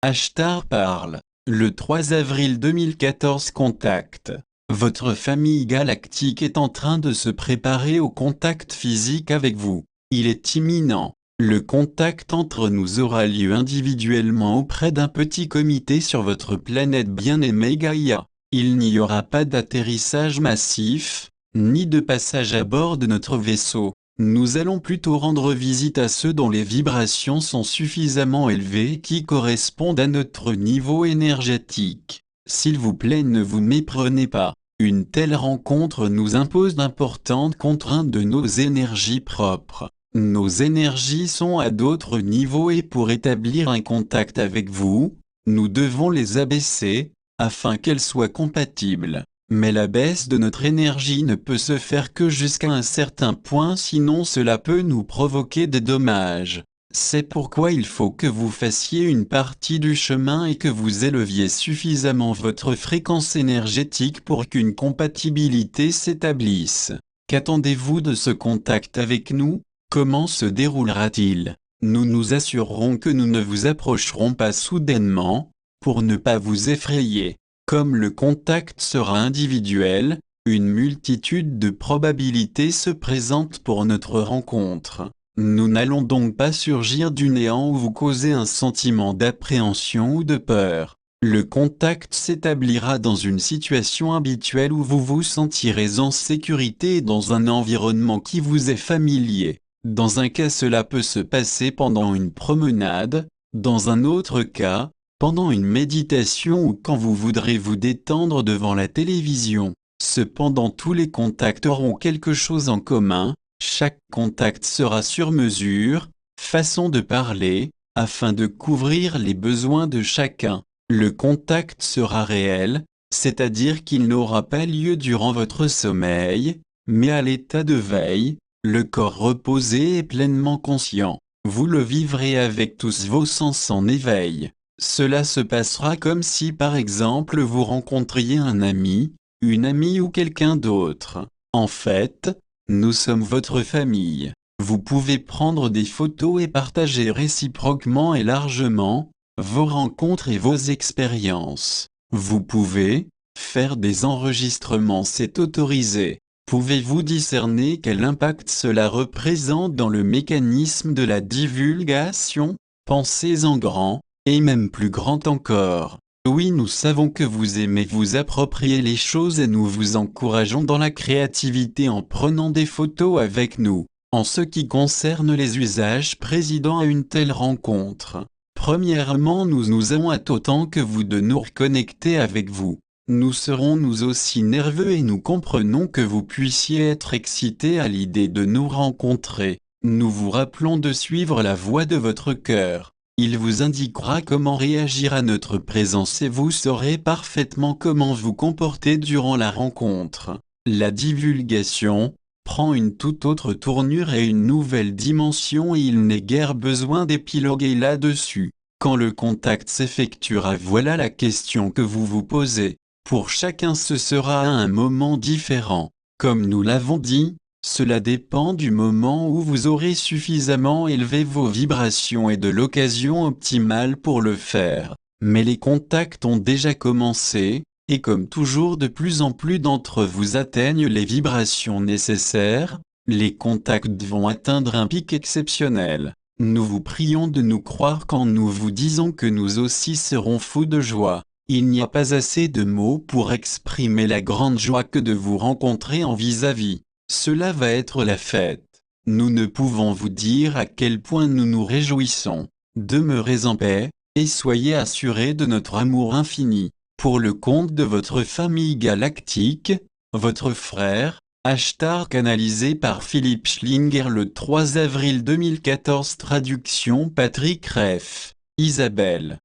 Ashtar parle. Le 3 avril 2014 contact. Votre famille galactique est en train de se préparer au contact physique avec vous. Il est imminent. Le contact entre nous aura lieu individuellement auprès d'un petit comité sur votre planète bien-aimée Gaïa. Il n'y aura pas d'atterrissage massif, ni de passage à bord de notre vaisseau. Nous allons plutôt rendre visite à ceux dont les vibrations sont suffisamment élevées et qui correspondent à notre niveau énergétique. S'il vous plaît, ne vous méprenez pas. Une telle rencontre nous impose d'importantes contraintes de nos énergies propres. Nos énergies sont à d'autres niveaux et pour établir un contact avec vous, nous devons les abaisser, afin qu'elles soient compatibles. Mais la baisse de notre énergie ne peut se faire que jusqu'à un certain point, sinon cela peut nous provoquer des dommages. C'est pourquoi il faut que vous fassiez une partie du chemin et que vous éleviez suffisamment votre fréquence énergétique pour qu'une compatibilité s'établisse. Qu'attendez-vous de ce contact avec nous? Comment se déroulera-t-il? Nous nous assurerons que nous ne vous approcherons pas soudainement, pour ne pas vous effrayer. Comme le contact sera individuel, une multitude de probabilités se présentent pour notre rencontre. Nous n'allons donc pas surgir du néant ou vous causer un sentiment d'appréhension ou de peur. Le contact s'établira dans une situation habituelle où vous vous sentirez en sécurité et dans un environnement qui vous est familier. Dans un cas, cela peut se passer pendant une promenade, dans un autre cas, pendant une méditation ou quand vous voudrez vous détendre devant la télévision. Cependant, tous les contacts auront quelque chose en commun. Chaque contact sera sur mesure, façon de parler, afin de couvrir les besoins de chacun. Le contact sera réel, c'est-à-dire qu'il n'aura pas lieu durant votre sommeil, mais à l'état de veille, le corps reposé et pleinement conscient. Vous le vivrez avec tous vos sens en éveil. Cela se passera comme si par exemple vous rencontriez un ami, une amie ou quelqu'un d'autre. En fait, nous sommes votre famille. Vous pouvez prendre des photos et partager réciproquement et largement vos rencontres et vos expériences. Vous pouvez faire des enregistrements, c'est autorisé. Pouvez-vous discerner quel impact cela représente dans le mécanisme de la divulgation? Pensez en grand, et même plus grand encore. Oui, nous savons que vous aimez vous approprier les choses et nous vous encourageons dans la créativité en prenant des photos avec nous. En ce qui concerne les usages présidents à une telle rencontre, premièrement, nous avons hâte autant que vous de nous reconnecter avec vous. Nous serons nous aussi nerveux et nous comprenons que vous puissiez être excités à l'idée de nous rencontrer. Nous vous rappelons de suivre la voie de votre cœur. Il vous indiquera comment réagir à notre présence et vous saurez parfaitement comment vous comporter durant la rencontre. La divulgation prend une toute autre tournure et une nouvelle dimension et il n'est guère besoin d'épiloguer là-dessus. Quand le contact s'effectuera, voilà la question que vous vous posez. Pour chacun ce sera à un moment différent. Comme nous l'avons dit, cela dépend du moment où vous aurez suffisamment élevé vos vibrations et de l'occasion optimale pour le faire. Mais les contacts ont déjà commencé, et comme toujours de plus en plus d'entre vous atteignent les vibrations nécessaires, les contacts vont atteindre un pic exceptionnel. Nous vous prions de nous croire quand nous vous disons que nous aussi serons fous de joie. Il n'y a pas assez de mots pour exprimer la grande joie que de vous rencontrer en vis-à-vis. Cela va être la fête. Nous ne pouvons vous dire à quel point nous nous réjouissons. Demeurez en paix, et soyez assurés de notre amour infini. Pour le compte de votre famille galactique, votre frère, Ashtar canalisé par Philippe Schlinger le 3 avril 2014. Traduction Patrick Reff. Isabelle.